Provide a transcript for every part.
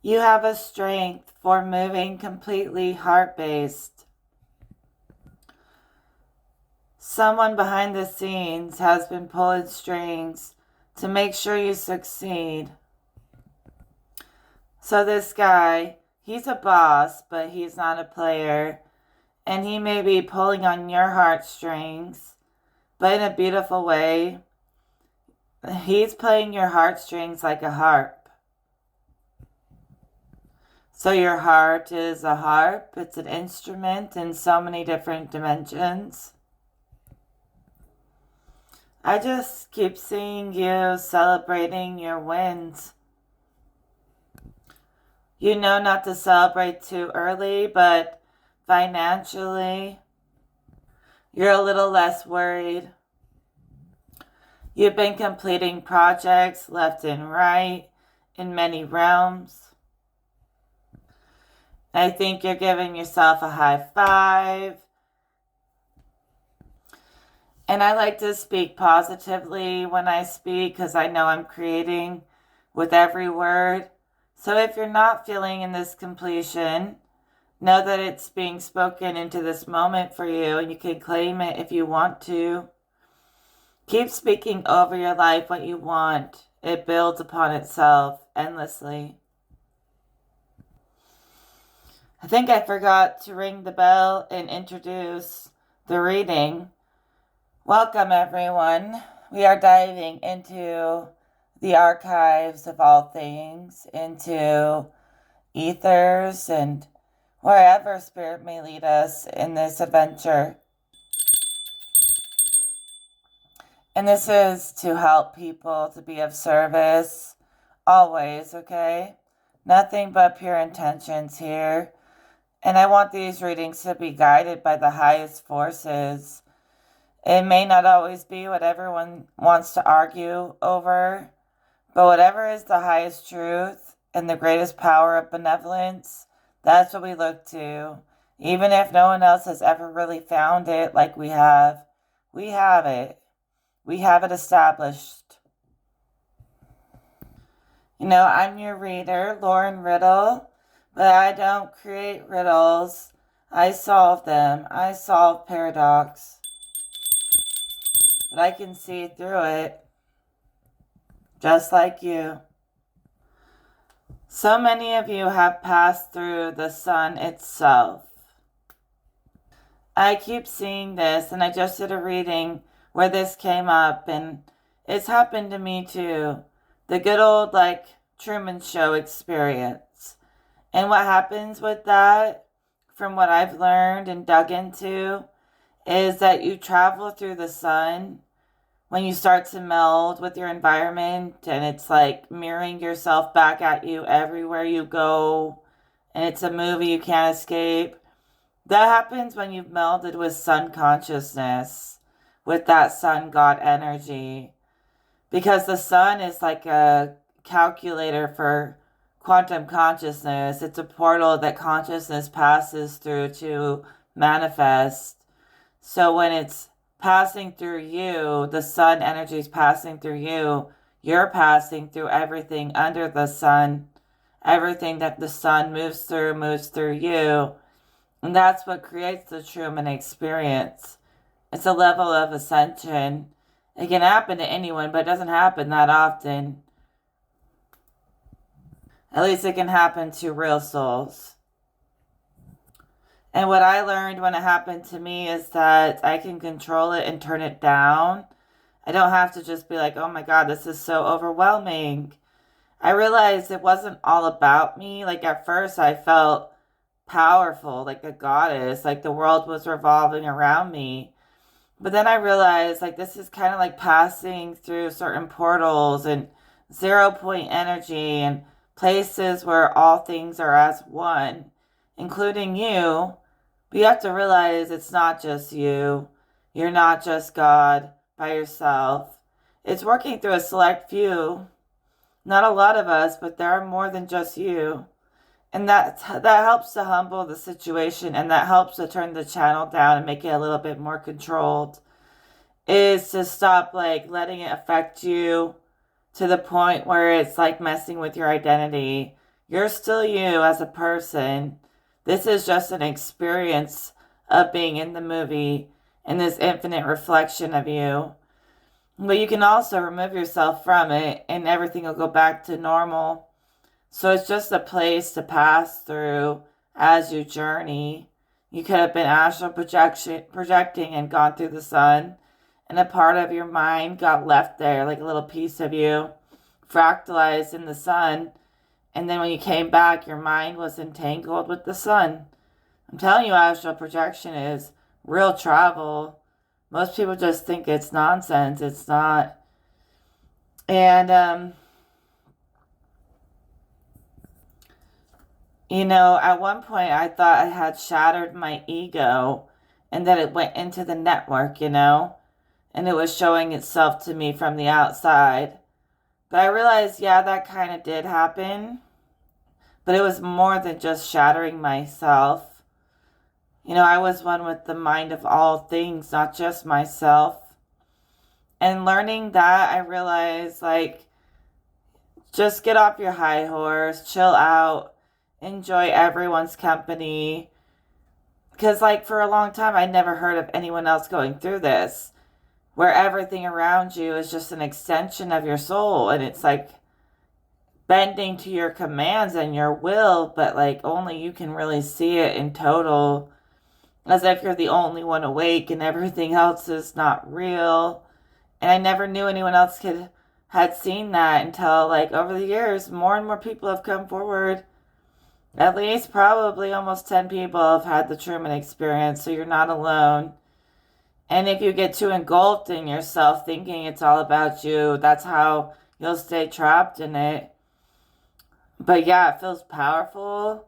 You have a strength for moving completely heart-based. Someone behind the scenes has been pulling strings to make sure you succeed. So this guy, he's a boss, but he's not a player. And he may be pulling on your heartstrings, but in a beautiful way. He's playing your heartstrings like a harp. So your heart is a harp. It's an instrument in so many different dimensions. I just keep seeing you celebrating your wins. You know not to celebrate too early, but financially, you're a little less worried. You've been completing projects left and right in many realms. I think you're giving yourself a high five. And I like to speak positively when I speak because I know I'm creating with every word. So if you're not feeling in this completion, know that it's being spoken into this moment for you and you can claim it if you want to. Keep speaking over your life what you want. It builds upon itself endlessly. I think I forgot to ring the bell and introduce the reading. Welcome, everyone. We are diving into the archives of all things, into ethers and wherever spirit may lead us in this adventure. And this is to help people, to be of service, always, okay? Nothing but pure intentions here. And I want these readings to be guided by the highest forces. It may not always be what everyone wants to argue over, but whatever is the highest truth and the greatest power of benevolence, that's what we look to. Even if no one else has ever really found it like we have it. We have it established. You know, I'm your reader, Lauren Riddle, but I don't create riddles. I solve them. I solve paradox. But I can see through it, just like you. So many of you have passed through the sun itself. I keep seeing this, and I just did a reading where this came up, and it's happened to me too. The good old, Truman Show experience. And what happens with that, from what I've learned and dug into, is that you travel through the sun when you start to meld with your environment, and it's like mirroring yourself back at you everywhere you go, and it's a movie you can't escape. That happens when you've melded with sun consciousness, with that sun god energy, because the sun is like a calculator for quantum consciousness. It's a portal that consciousness passes through to manifest. So when it's passing through you, the sun energy is passing through you, you're passing through everything under the sun. Everything that the sun moves through you. And that's what creates the Truman experience. It's a level of ascension. It can happen to anyone, but it doesn't happen that often. At least it can happen to real souls. And what I learned when it happened to me is that I can control it and turn it down. I don't have to just be like, oh my God, this is so overwhelming. I realized it wasn't all about me. Like at first I felt powerful, like a goddess, like the world was revolving around me. But then I realized like this is kind of like passing through certain portals and 0 point energy and places where all things are as one, including you. But you have to realize it's not just you. You're not just God by yourself. It's working through a select few. Not a lot of us, but there are more than just you. And that helps to humble the situation, and that helps to turn the channel down and make it a little bit more controlled. Is to stop letting it affect you to the point where it's like messing with your identity. You're still you as a person. This is just an experience of being in the movie and this infinite reflection of you. But you can also remove yourself from it and everything will go back to normal. So it's just a place to pass through as you journey. You could have been astral projecting and gone through the sun, and a part of your mind got left there, like a little piece of you, fractalized in the sun. And then when you came back, your mind was entangled with the sun. I'm telling you, astral projection is real travel. Most people just think it's nonsense. It's not. And, at one point I thought I had shattered my ego and that it went into the network, and it was showing itself to me from the outside. But I realized, yeah, that kind of did happen. But it was more than just shattering myself. I was one with the mind of all things, not just myself. And learning that, I realized, just get off your high horse, chill out, enjoy everyone's company. Because, for a long time, I never heard of anyone else going through this, where everything around you is just an extension of your soul. And it's bending to your commands and your will, but only you can really see it in total, as if you're the only one awake and everything else is not real. And I never knew anyone else had seen that until over the years, more and more people have come forward. At least probably almost 10 people have had the Truman experience, so you're not alone. And if you get too engulfed in yourself thinking it's all about you, that's how you'll stay trapped in it. But yeah, it feels powerful,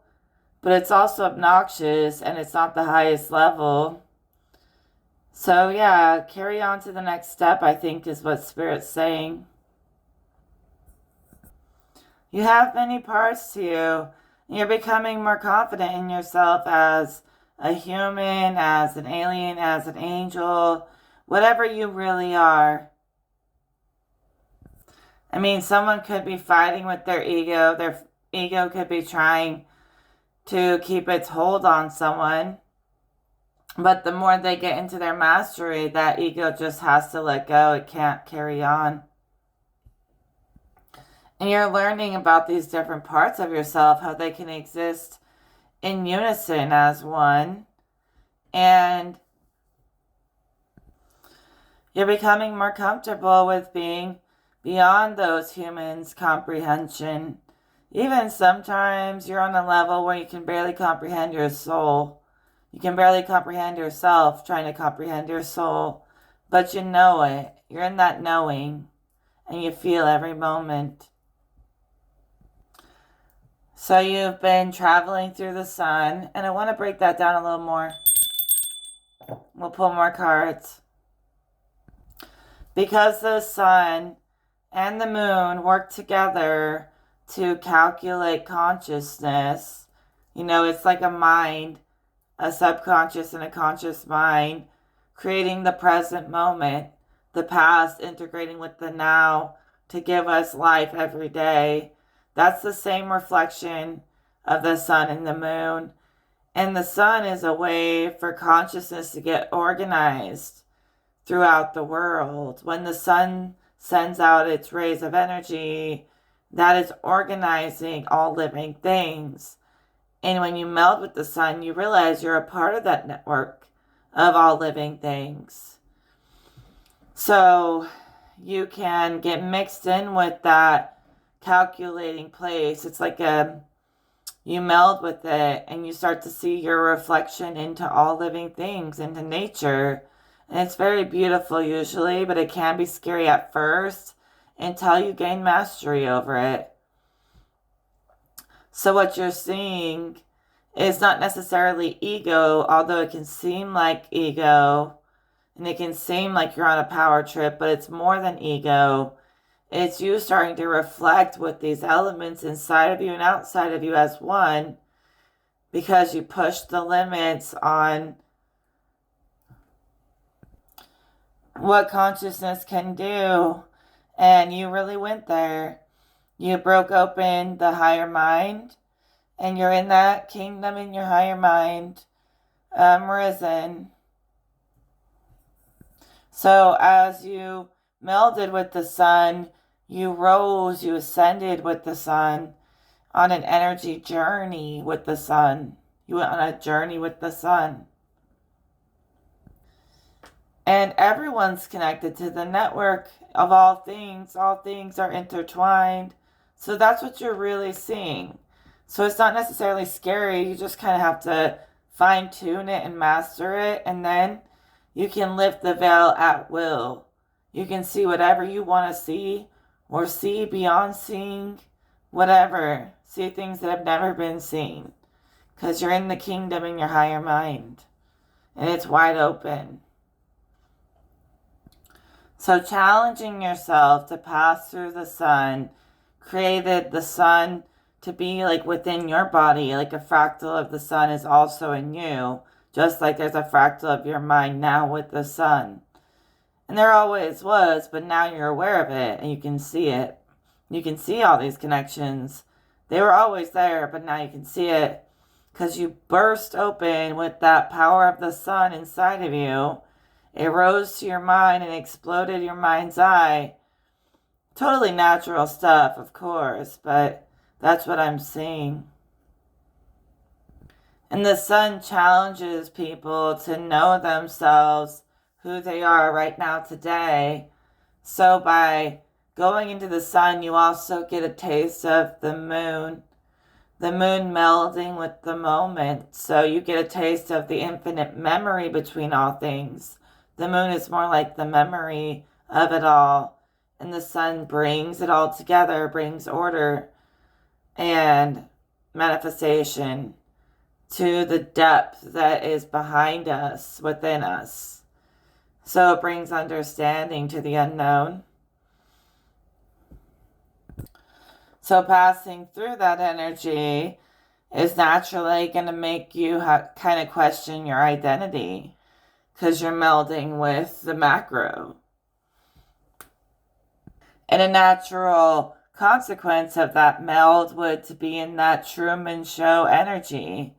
but it's also obnoxious and it's not the highest level. So yeah, carry on to the next step, I think, is what Spirit's saying. You have many parts to you. You're becoming more confident in yourself as a human, as an alien, as an angel, whatever you really are. I mean, someone could be fighting with their ego. Their ego could be trying to keep its hold on someone. But the more they get into their mastery, that ego just has to let go. It can't carry on. And you're learning about these different parts of yourself, how they can exist in unison as one. And you're becoming more comfortable with being beyond those humans' comprehension. Even sometimes you're on a level where you can barely comprehend your soul. You can barely comprehend yourself trying to comprehend your soul. But you know it. You're in that knowing. And you feel every moment. So you've been traveling through the sun. And I want to break that down a little more. We'll pull more cards. Because the sun and the moon work together to calculate consciousness. It's like a mind, a subconscious and a conscious mind, creating the present moment, the past integrating with the now to give us life every day. That's the same reflection of the sun and the moon. And the sun is a way for consciousness to get organized throughout the world. When the sun sends out its rays of energy, that is organizing all living things. And when you meld with the sun, you realize you're a part of that network of all living things. So you can get mixed in with that calculating place. It's you meld with it and you start to see your reflection into all living things, into nature. And it's very beautiful usually, but it can be scary at first until you gain mastery over it. So what you're seeing is not necessarily ego, although it can seem like ego and it can seem like you're on a power trip, but it's more than ego. It's you starting to reflect with these elements inside of you and outside of you as one, because you pushed the limits on what consciousness can do, and you really went there. You broke open the higher mind, and you're in that kingdom in your higher mind, risen. So as you melded with the sun, you rose, you ascended with the sun on an energy journey with the sun. You went on a journey with the sun. And everyone's connected to the network of all things. All things are intertwined. So that's what you're really seeing. So it's not necessarily scary. You just kind of have to fine tune it and master it. And then you can lift the veil at will. You can see whatever you want to see, or see beyond seeing, whatever. See things that have never been seen. Because you're in the kingdom in your higher mind. And it's wide open. So challenging yourself to pass through the sun created the sun to be like within your body, like a fractal of the sun is also in you, just like there's a fractal of your mind now with the sun. And there always was, but now you're aware of it and you can see it. You can see all these connections. They were always there, but now you can see it because you burst open with that power of the sun inside of you. It rose to your mind and exploded your mind's eye. Totally natural stuff, of course, but that's what I'm seeing. And the sun challenges people to know themselves, who they are right now today. So by going into the sun, you also get a taste of the moon melding with the moment. So you get a taste of the infinite memory between all things. The moon is more like the memory of it all. And the sun brings it all together, brings order and manifestation to the depth that is behind us, within us. So it brings understanding to the unknown. So passing through that energy is naturally going to make you kind of question your identity, because you're melding with the macro. And a natural consequence of that meld would to be in that Truman Show energy,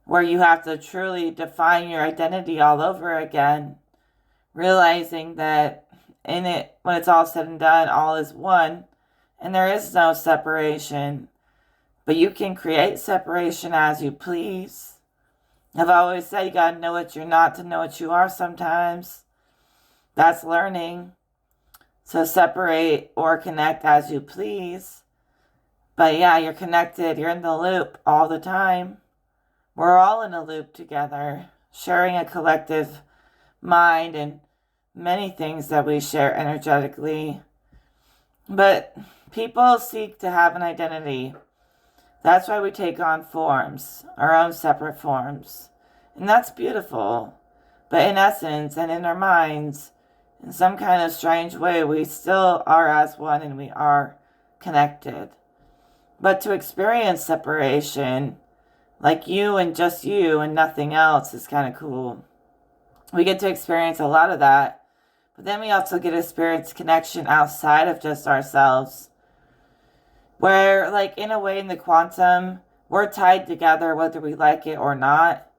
where you have to truly define your identity all over again, realizing that in it, when it's all said and done, all is one, and there is no separation. But you can create separation as you please. I've always said you gotta know what you're not to know what you are sometimes. That's learning. So separate or connect as you please. But yeah, you're connected. You're in the loop all the time. We're all in a loop together, sharing a collective mind and many things that we share energetically. But people seek to have an identity. That's why we take on forms, our own separate forms. And that's beautiful. But in essence and in our minds, in some kind of strange way, we still are as one and we are connected. But to experience separation, like you and just you and nothing else, is kind of cool. We get to experience a lot of that. But then we also get to experience connection outside of just ourselves. Where, like, in a way, in the quantum, we're tied together whether we like it or not.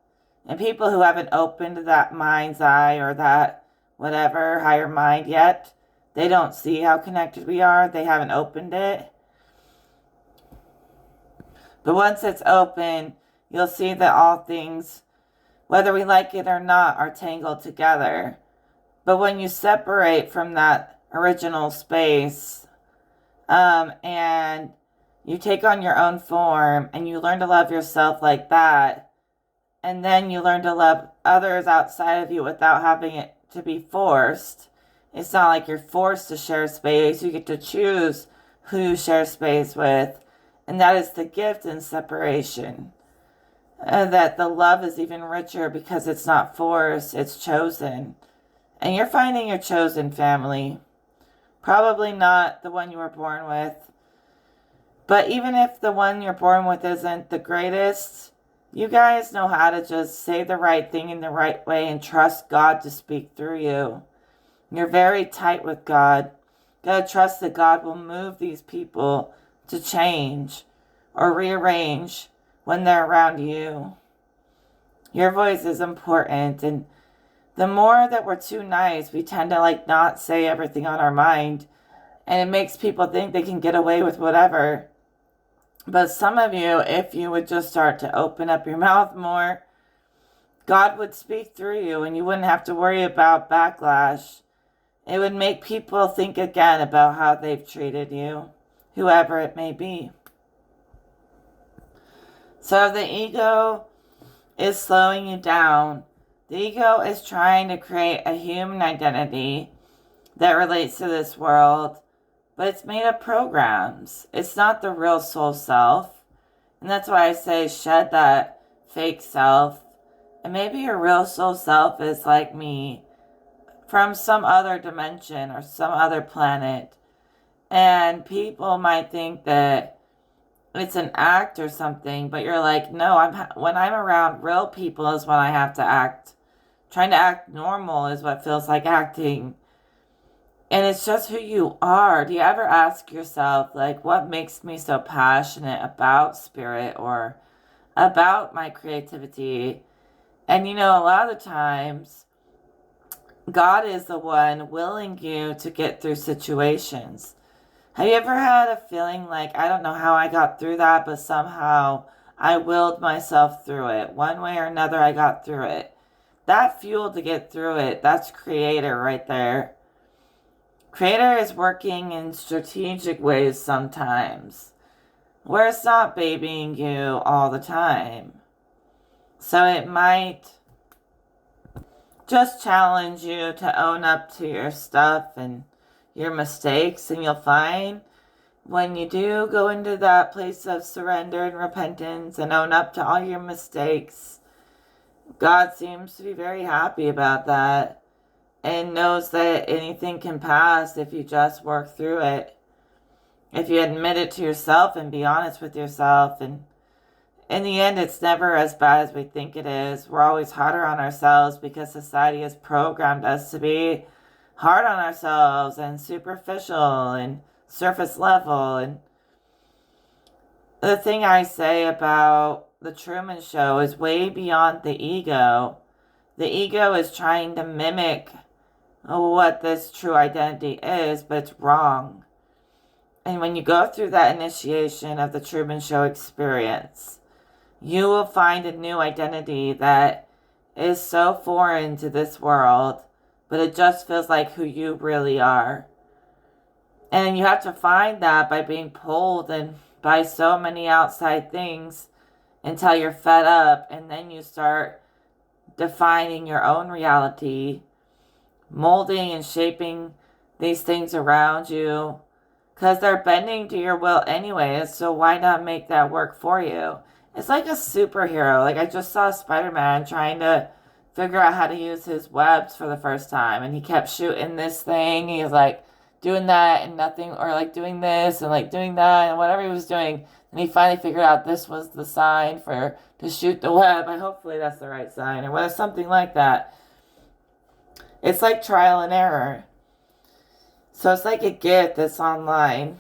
And people who haven't opened that mind's eye or that whatever higher mind yet, they don't see how connected we are. They haven't opened it. But once it's open, you'll see that all things, whether we like it or not, are tangled together. But when you separate from that original space, and you take on your own form and you learn to love yourself like that, and then you learn to love others outside of you without having it to be forced. It's not like you're forced to share space. You get to choose who you share space with, and that is the gift in separation. That the love is even richer because it's not forced, it's chosen. And you're finding your chosen family. Probably not the one you were born with. But even if the one you're born with isn't the greatest, you guys know how to just say the right thing in the right way and trust God to speak through you. You're very tight with God. Gotta trust that God will move these people to change or rearrange when they're around you. Your voice is important, and the more that we're too nice, we tend to not say everything on our mind, and it makes people think they can get away with whatever. But some of you, if you would just start to open up your mouth more, God would speak through you, and you wouldn't have to worry about backlash. It would make people think again about how they've treated you, whoever it may be. So the ego is slowing you down. The ego is trying to create a human identity that relates to this world, but it's made of programs. It's not the real soul self. And that's why I say shed that fake self. And maybe your real soul self is like me, from some other dimension or some other planet. And people might think that it's an act or something, but you're like, no, when I'm around real people is when I have to act. Trying to act normal is what feels like acting. And it's just who you are. Do you ever ask yourself, what makes me so passionate about spirit or about my creativity? And a lot of the times, God is the one willing you to get through situations. Have you ever had a feeling like, I don't know how I got through that, but somehow I willed myself through it. One way or another, I got through it. That fuel to get through it, that's Creator right there. Creator is working in strategic ways sometimes, where it's not babying you all the time. So it might just challenge you to own up to your stuff and your mistakes, and you'll find when you do go into that place of surrender and repentance and own up to all your mistakes, God seems to be very happy about that and knows that anything can pass if you just work through it. If you admit it to yourself and be honest with yourself. And in the end, it's never as bad as we think it is. We're always harder on ourselves because society has programmed us to be hard on ourselves and superficial and surface level. And the thing I say about the Truman Show is way beyond the ego. The ego is trying to mimic what this true identity is, but it's wrong. And when you go through that initiation of the Truman Show experience, you will find a new identity that is so foreign to this world, but it just feels like who you really are. And you have to find that by being pulled and by so many outside things until you're fed up, and then you start defining your own reality, molding and shaping these things around you, because they're bending to your will anyways, so why not make that work for you? It's like a superhero. I just saw Spider-Man trying to figure out how to use his webs for the first time, and he kept shooting this thing, he was doing that and nothing, or doing this and doing that and whatever he was doing, and he finally figured out this was the sign to shoot the web. Hopefully that's the right sign, or whatever, something like that. It's like trial and error. So it's like a gift that's online.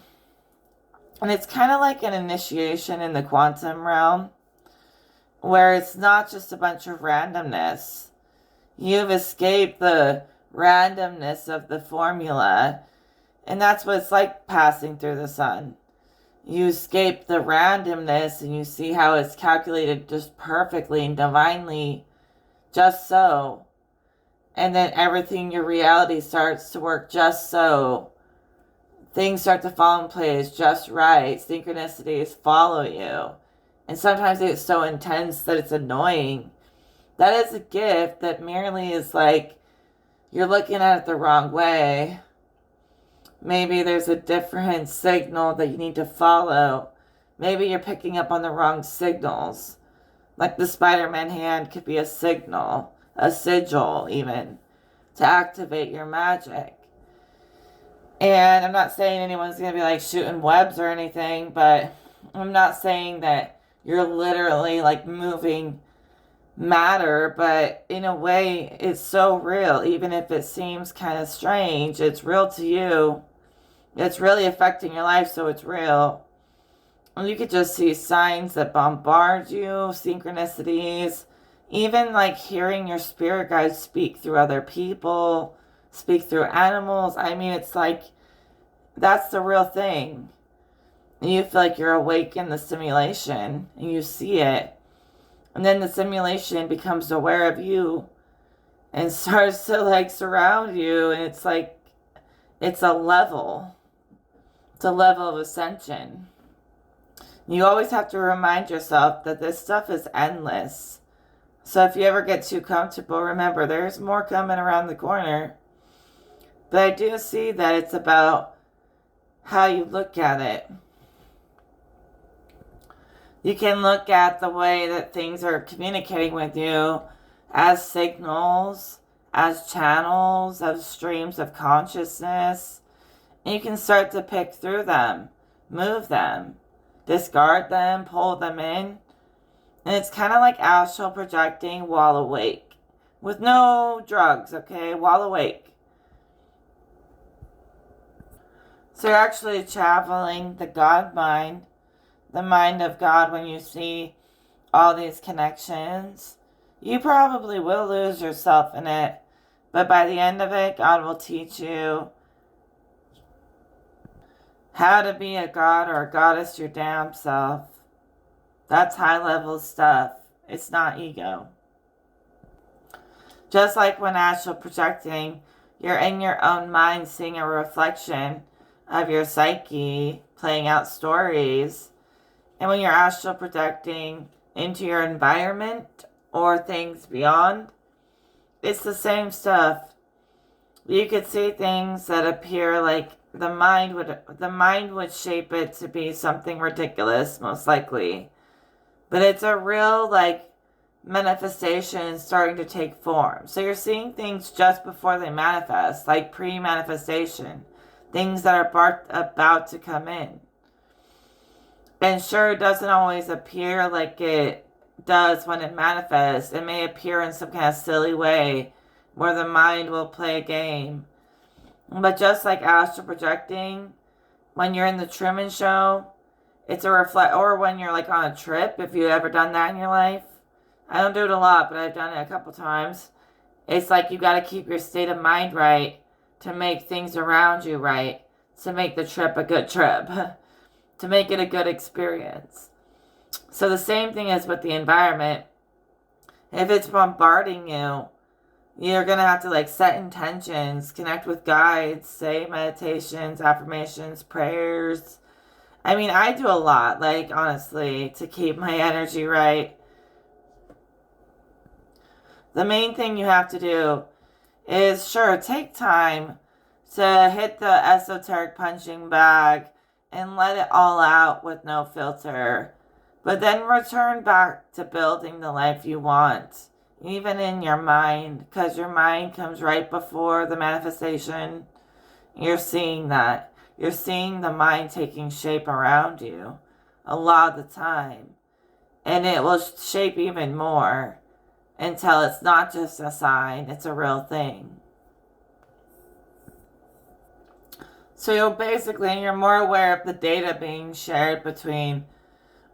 And it's kind of like an initiation in the quantum realm, where it's not just a bunch of randomness. You've escaped the randomness of the formula, and that's what it's like passing through the sun. You escape the randomness, and you see how it's calculated just perfectly and divinely, just so. And then everything, your reality starts to work just so. Things start to fall in place just right. Synchronicities follow you. And sometimes it's so intense that it's annoying. That is a gift that merely is you're looking at it the wrong way. Maybe there's a different signal that you need to follow. Maybe you're picking up on the wrong signals. Like the Spider-Man hand could be a signal, a sigil even, to activate your magic. And I'm not saying anyone's going to be shooting webs or anything, but I'm not saying that you're literally moving matter, but in a way it's so real. Even if it seems kind of strange, it's real to you. It's really affecting your life, so it's real. And you could just see signs that bombard you, synchronicities, even like hearing your spirit guides speak through other people, speak through animals. I mean, it's like that's the real thing. And you feel like you're awake in the simulation and you see it. And then the simulation becomes aware of you and starts to like surround you. And it's like, it's a level. It's a level of ascension. You always have to remind yourself that this stuff is endless. So if you ever get too comfortable, remember there's more coming around the corner. But I do see that it's about how you look at it. You can look at the way that things are communicating with you as signals, as channels, as streams of consciousness. And you can start to pick through them, move them, discard them, pull them in. And it's kind of like astral projecting while awake. With no drugs, okay? While awake. So you're actually traveling the God mind, the mind of God when you see all these connections. You probably will lose yourself in it. But by the end of it, God will teach you how to be a god or a goddess your damn self. That's high level stuff. It's not ego. Just like when astral projecting, you're in your own mind seeing a reflection of your psyche, playing out stories. And when you're astral projecting into your environment or things beyond, it's the same stuff. You could see things that appear like the mind would shape it to be something ridiculous, most likely. But it's a real like manifestation starting to take form. So you're seeing things just before they manifest, like pre-manifestation. Things that are about to come in. And sure, it doesn't always appear like it does when it manifests. It may appear in some kind of silly way where the mind will play a game. But just like astral projecting, when you're in the Truman Show, it's a reflect, or when you're like on a trip, if you've ever done that in your life. I don't do it a lot, but I've done it a couple times. It's like you got to keep your state of mind right to make things around you right, to make the trip a good trip, to make it a good experience. So the same thing is with the environment. If it's bombarding you, you're going to have to like set intentions, connect with guides, say meditations, affirmations, prayers. I mean, I do a lot, like honestly, to keep my energy right. The main thing you have to do is, sure, take time to hit the esoteric punching bag and let it all out with no filter. But then return back to building the life you want, even in your mind, because your mind comes right before the manifestation. You're seeing that. You're seeing the mind taking shape around you a lot of the time. And it will shape even more until it's not just a sign, it's a real thing. So you're more aware of the data being shared between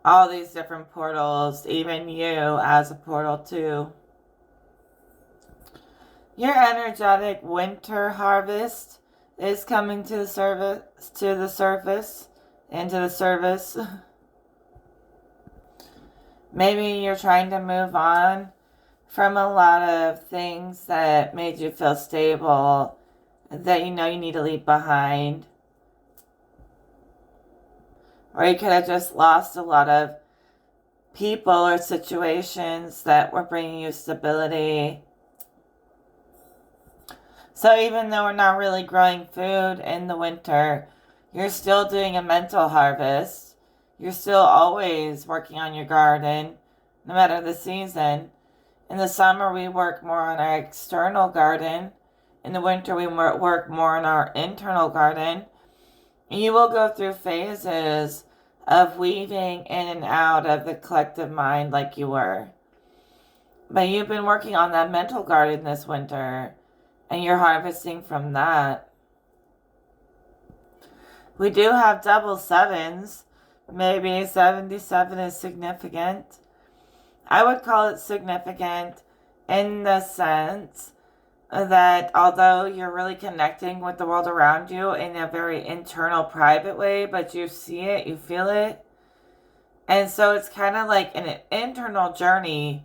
all these different portals, even you as a portal too. Your energetic winter harvest is coming to the surface. Maybe you're trying to move on from a lot of things that made you feel stable, that you know you need to leave behind. Or you could have just lost a lot of people or situations that were bringing you stability. So even though we're not really growing food in the winter, you're still doing a mental harvest. You're still always working on your garden, no matter the season. In the summer, we work more on our external garden. In the winter, we work more on our internal garden. And you will go through phases of weaving in and out of the collective mind like you were. But you've been working on that mental garden this winter, and you're harvesting from that. We do have double sevens. Maybe 77 is significant. I would call it significant in the sense that although you're really connecting with the world around you in a very internal, private way, but you see it, you feel it. And so it's kind of like an internal journey,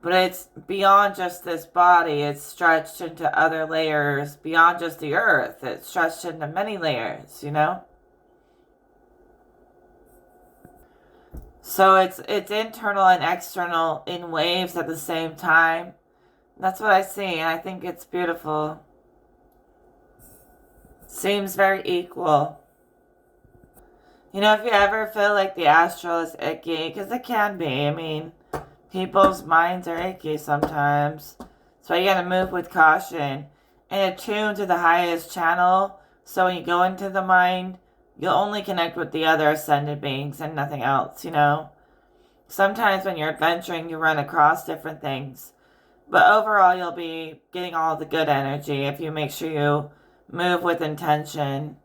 but it's beyond just this body. It's stretched into other layers beyond just the earth. It's stretched into many layers, you know? So it's internal and external in waves at the same time. That's what I see, and I think it's beautiful. Seems very equal. You know, if you ever feel like the astral is icky, because it can be, I mean, people's minds are icky sometimes. So you gotta move with caution and attune to the highest channel. So when you go into the mind, you'll only connect with the other ascended beings and nothing else, you know? Sometimes when you're adventuring, you run across different things. But overall, you'll be getting all the good energy if you make sure you move with intention.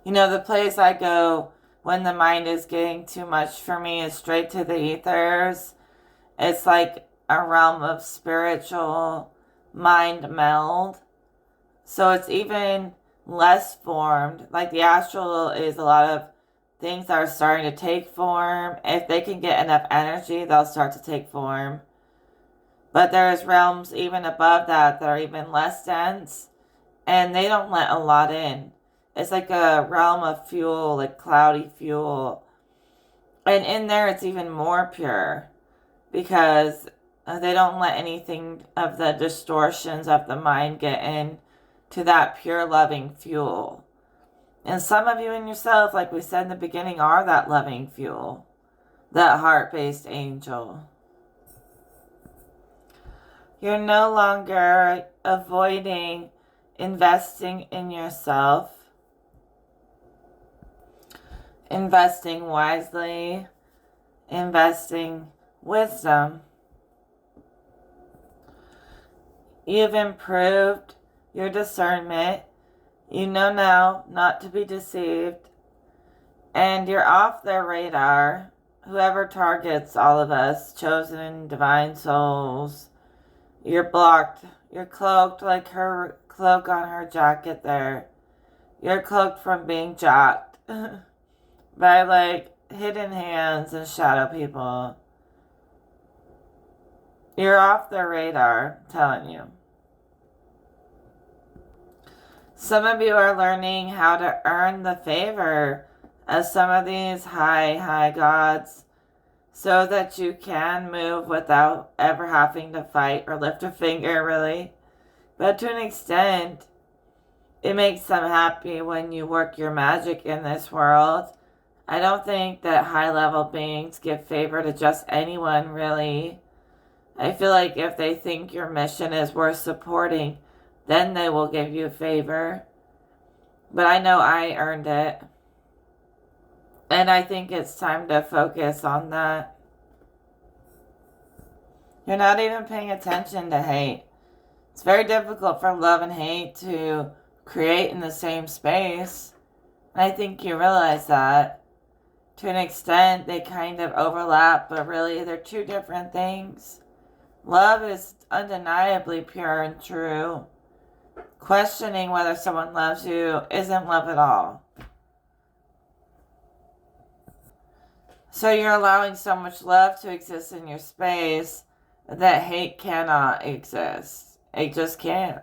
You know, the place I go when the mind is getting too much for me is straight to the ethers. It's like a realm of spiritual mind meld. So it's even less formed. Like the astral is a lot of things that are starting to take form. If they can get enough energy, they'll start to take form. But there's realms even above that that are even less dense, and they don't let a lot in. It's like a realm of fuel, like cloudy fuel. And in there, it's even more pure because they don't let anything of the distortions of the mind get in to that pure loving fuel. And some of you in yourself, like we said in the beginning, are that loving fuel, that heart-based angel. You're no longer avoiding investing in yourself, investing wisely, investing wisdom. You've improved your discernment. You know now not to be deceived. And you're off their radar. Whoever targets all of us, chosen divine souls, you're blocked. You're cloaked like her cloak on her jacket there. You're cloaked from being jacked by like hidden hands and shadow people. You're off their radar, I'm telling you. Some of you are learning how to earn the favor of some of these high gods so that you can move without ever having to fight or lift a finger, really. But to an extent, it makes them happy when you work your magic in this world. I don't think that high-level beings give favor to just anyone, really. I feel like if they think your mission is worth supporting, then they will give you a favor. But I know I earned it. And I think it's time to focus on that. You're not even paying attention to hate. It's very difficult for love and hate to create in the same space. And I think you realize that. To an extent, they kind of overlap, but really they're two different things. Love is undeniably pure and true. Questioning whether someone loves you isn't love at all. So you're allowing so much love to exist in your space that hate cannot exist. It just can't.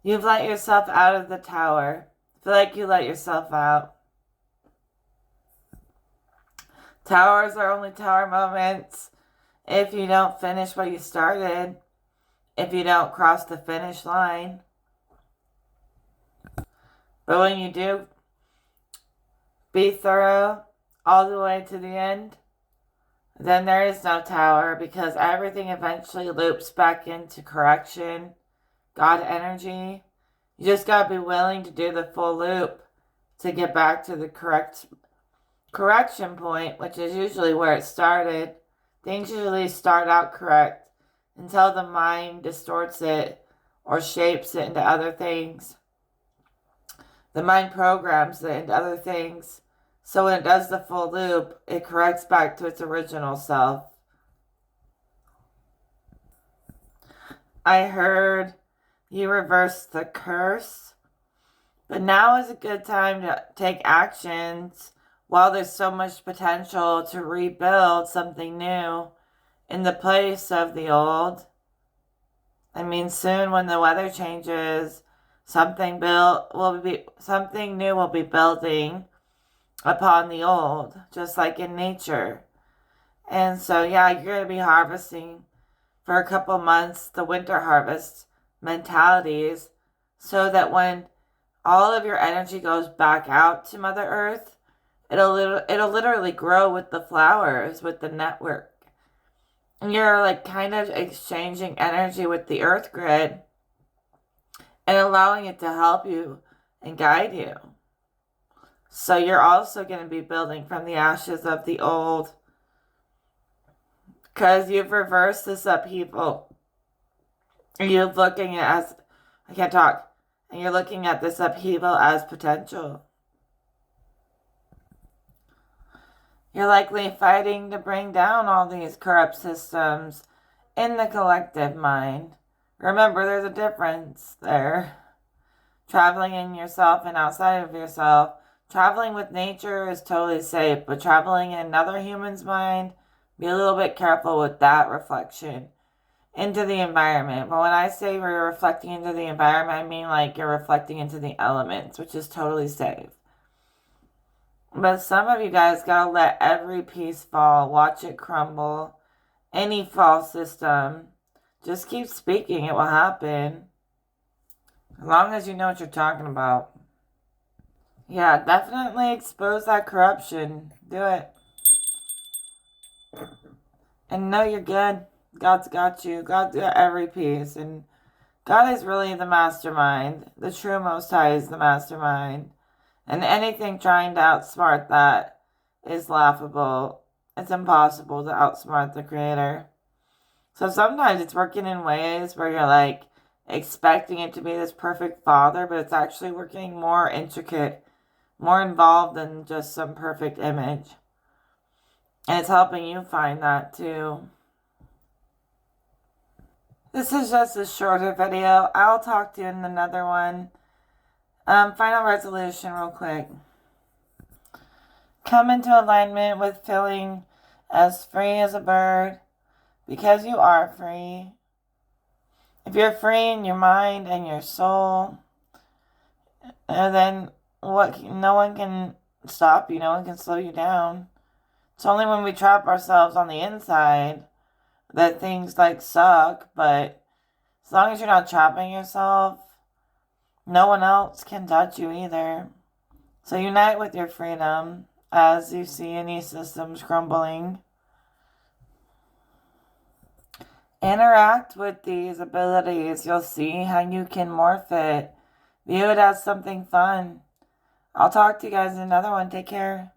You've let yourself out of the tower. I feel like you let yourself out. Towers are only tower moments if you don't finish what you started. If you don't cross the finish line. But when you do, be thorough all the way to the end, then there is no tower because everything eventually loops back into correction, God energy. You just got to be willing to do the full loop to get back to the correction point, which is usually where it started. Things usually start out correct until the mind distorts it or shapes it into other things. The mind programs it into other things. So when it does the full loop, it corrects back to its original self. I heard you reversed the curse, but now is a good time to take actions while there's so much potential to rebuild something new in the place of the old. I mean, soon when the weather changes, something new will be building upon the old, just like in nature. And so, yeah, you're going to be harvesting for a couple months the winter harvest mentalities, so that when all of your energy goes back out to Mother Earth, it'll literally grow with the flowers, with the network. And you're like kind of exchanging energy with the earth grid and allowing it to help you and guide you. So you're also going to be building from the ashes of the old, because you've reversed this upheaval. You're looking at and you're looking at this upheaval as potential. You're likely fighting to bring down all these corrupt systems in the collective mind. Remember, there's a difference there. Traveling in yourself and outside of yourself. Traveling with nature is totally safe, but traveling in another human's mind, be a little bit careful with that reflection into the environment. But when I say we're reflecting into the environment, I mean like you're reflecting into the elements, which is totally safe. But some of you guys gotta let every piece fall, watch it crumble. Any false system, just keep speaking, it will happen. As long as you know what you're talking about. Yeah, definitely expose that corruption. Do it. And know you're good. God's got you. God's got every piece. And God is really the mastermind. The true Most High is the mastermind. And anything trying to outsmart that is laughable. It's impossible to outsmart the Creator. So sometimes it's working in ways where you're like expecting it to be this perfect father, but it's actually working more intricate, more involved than just some perfect image. And it's helping you find that too. This is just a shorter video. I'll talk to you in another one. Final resolution real quick. Come into alignment with feeling as free as a bird, because you are free. If you're free in your mind and your soul, then no one can stop you, no one can slow you down. It's only when we trap ourselves on the inside that things like suck, but as long as you're not trapping yourself, no one else can touch you either. So unite with your freedom as you see any systems crumbling. Interact with these abilities. You'll see how you can morph it. View it as something fun. I'll talk to you guys in another one. Take care.